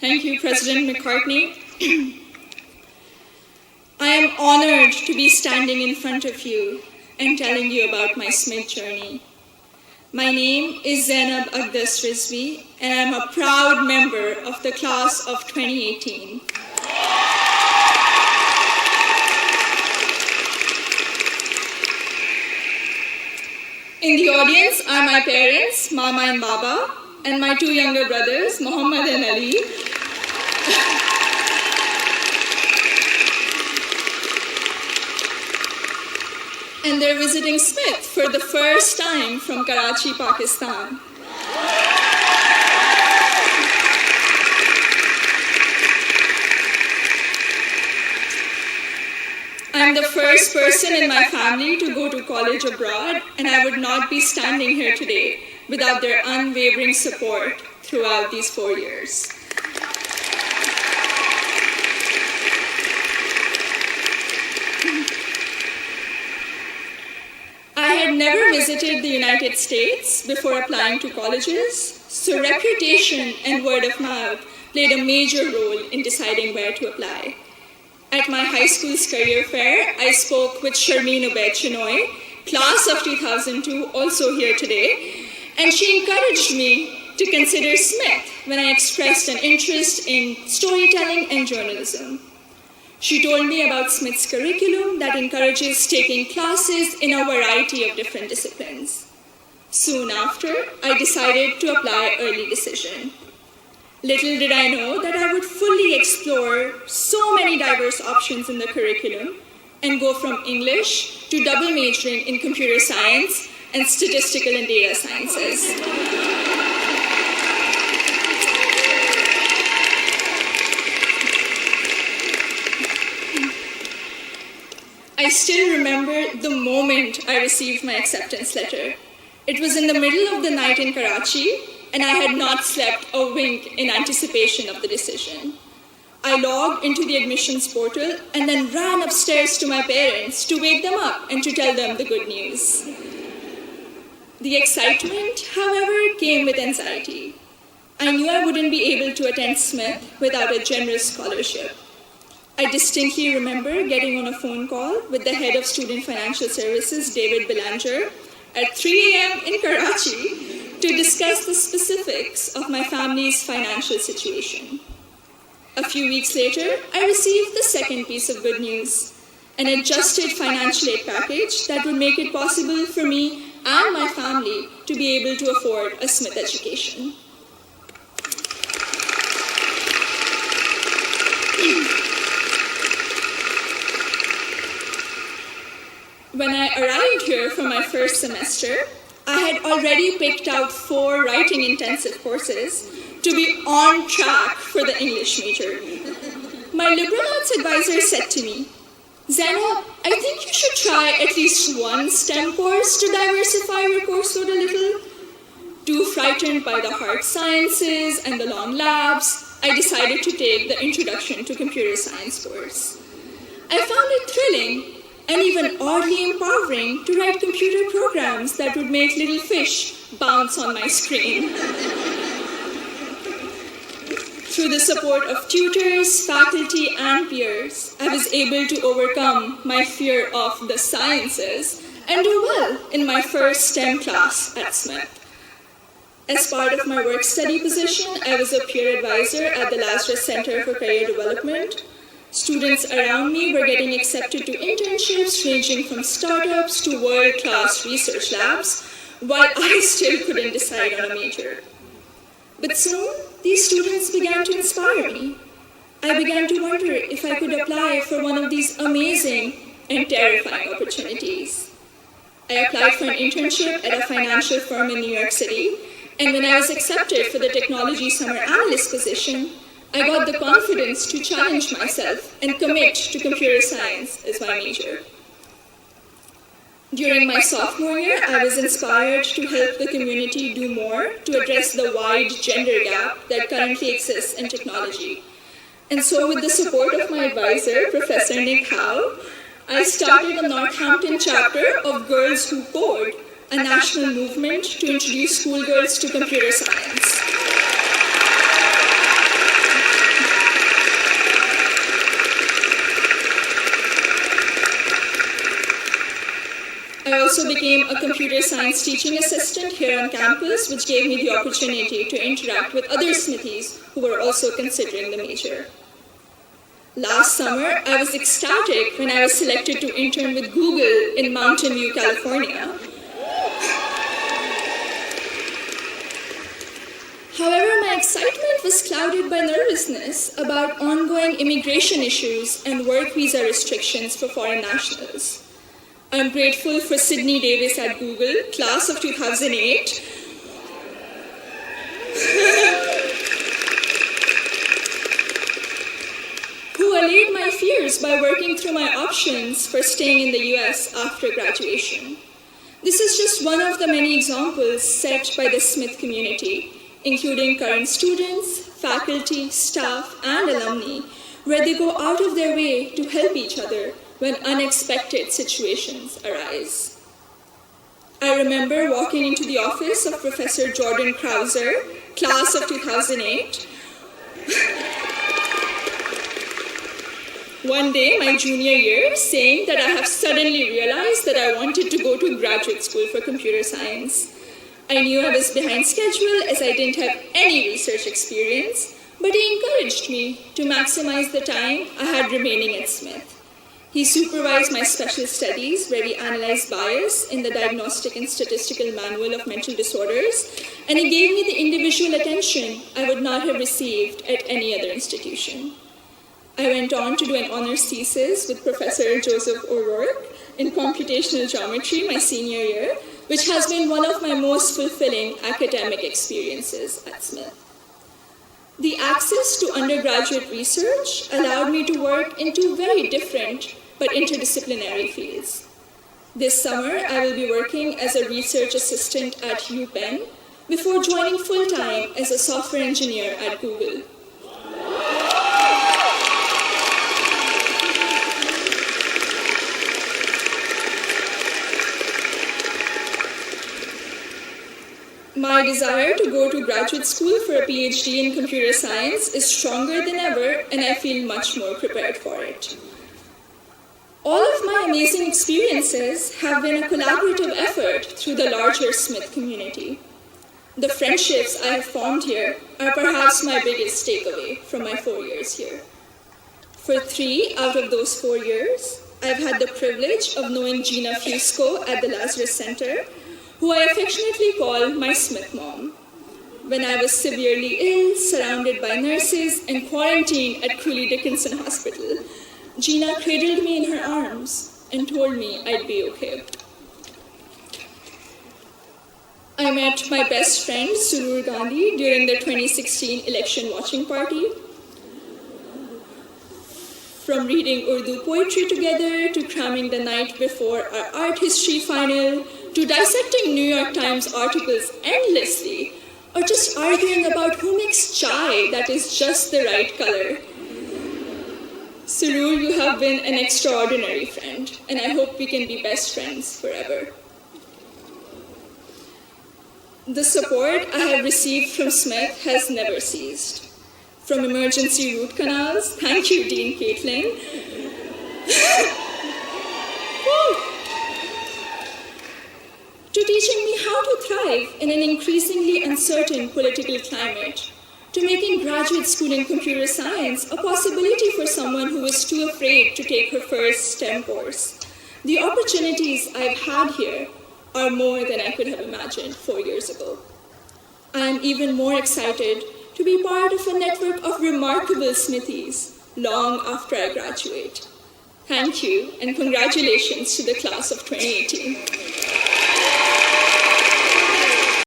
Thank you, President McCartney. I am honored to be standing in front of you and telling you about my Smith journey. My name is Zeynep Rizvi, and I'm a proud member of the class of 2018. In the audience are my parents, Mama and Baba, and my two younger brothers, Muhammad and Ali. And they're visiting Smith for the first time from Karachi, Pakistan. I'm the first person in my family to go to college abroad, and I would not be standing here today without their unwavering support throughout these 4 years. I had never visited the United States before applying to colleges, so reputation and word of mouth played a major role in deciding where to apply. At my high school's career fair, I spoke with Sharmeen Ubaid Chinoy, class of 2002, also here today, and she encouraged me to consider Smith when I expressed an interest in storytelling and journalism. She told me about Smith's curriculum that encourages taking classes in a variety of different disciplines. Soon after, I decided to apply early decision. Little did I know that I would fully explore so many diverse options in the curriculum and go from English to double majoring in computer science and statistical and data sciences. I still remember the moment I received my acceptance letter. It was in the middle of the night in Karachi, and I had not slept a wink in anticipation of the decision. I logged into the admissions portal and then ran upstairs to my parents to wake them up and to tell them the good news. The excitement, however, came with anxiety. I knew I wouldn't be able to attend Smith without a generous scholarship. I distinctly remember getting on a phone call with the head of Student Financial Services, David Belanger, at 3 a.m. in Karachi to discuss the specifics of my family's financial situation. A few weeks later, I received the second piece of good news, an adjusted financial aid package that would make it possible for me and my family to be able to afford a Smith education. When I arrived here for my first semester, I had already picked out 4 writing-intensive courses to be on track for the English major. My liberal arts advisor said to me, "Zeynep, I think you should try at least one STEM course to diversify your course load a little." Too frightened by the hard sciences and the long labs, I decided to take the Introduction to Computer Science course. I found it thrilling and even oddly empowering to write computer programs that would make little fish bounce on my screen. Through the support of tutors, faculty, and peers, I was able to overcome my fear of the sciences and do well in my first STEM class at Smith. As part of my work-study position, I was a peer advisor at the Lazarus Center for Career Development. Students around me were getting accepted to internships ranging from startups to world-class research labs, while I still couldn't decide on a major. But soon, these students began to inspire me. I began to wonder if I could apply for one of these amazing and terrifying opportunities. I applied for an internship at a financial firm in New York City, and when I was accepted for the technology summer analyst position, I got the confidence to challenge myself and commit to computer science as my major. During my sophomore year, I was inspired to help the community do more to address the wide gender gap that currently exists in technology. And so with the support of my advisor, Professor Nick Howe, I started a Northampton chapter of Girls Who Code, a national movement to introduce schoolgirls to computer science. also became a computer science teaching assistant here on campus, which gave me the opportunity to interact with other Smithies who were also considering the major. Last summer, I was ecstatic when I was selected to intern with Google in Mountain View, California. However, my excitement was clouded by nervousness about ongoing immigration issues and work visa restrictions for foreign nationals. I'm grateful for Sydney Davis at Google, class of 2008. Who allayed my fears by working through my options for staying in the US after graduation. This is just one of the many examples set by the Smith community, including current students, faculty, staff, and alumni, where they go out of their way to help each other when unexpected situations arise. I remember walking into the office of Professor Jordan Krauser, class of 2008. One day, my junior year, saying that I have suddenly realized that I wanted to go to graduate school for computer science. I knew I was behind schedule as I didn't have any research experience, but he encouraged me to maximize the time I had remaining at Smith. He supervised my special studies, where we analyzed bias in the Diagnostic and Statistical Manual of Mental Disorders, and he gave me the individual attention I would not have received at any other institution. I went on to do an honors thesis with Professor Joseph O'Rourke in computational geometry my senior year, which has been one of my most fulfilling academic experiences at Smith. The access to undergraduate research allowed me to work in two very different but interdisciplinary fields. This summer, I will be working as a research assistant at UPenn before joining full-time as a software engineer at Google. My desire to go to graduate school for a PhD in computer science is stronger than ever, and I feel much more prepared for it. All of my amazing experiences have been a collaborative effort through the larger Smith community. The friendships I have formed here are perhaps my biggest takeaway from my 4 years here. For 3 out of those 4 years, I've had the privilege of knowing Gina Fusco at the Lazarus Center, who I affectionately call my Smith mom. When I was severely ill, surrounded by nurses, and quarantined at Cooley Dickinson Hospital, Gina cradled me in her arms and told me I'd be okay. I met my best friend, Surur Gandhi, during the 2016 election watching party. From reading Urdu poetry together, to cramming the night before our art history final, to dissecting New York Times articles endlessly, or just arguing about who makes chai that is just the right color. Surur, you have been an extraordinary friend, and I hope we can be best friends forever. The support I have received from Smith has never ceased. From emergency root canals, thank you, Dean Caitlin, to teaching me how to thrive in an increasingly uncertain political climate, to making graduate school in computer science a possibility for someone who is too afraid to take her first STEM course. The opportunities I've had here are more than I could have imagined 4 years ago. I am even more excited to be part of a network of remarkable Smithies long after I graduate. Thank you, and congratulations to the class of 2018.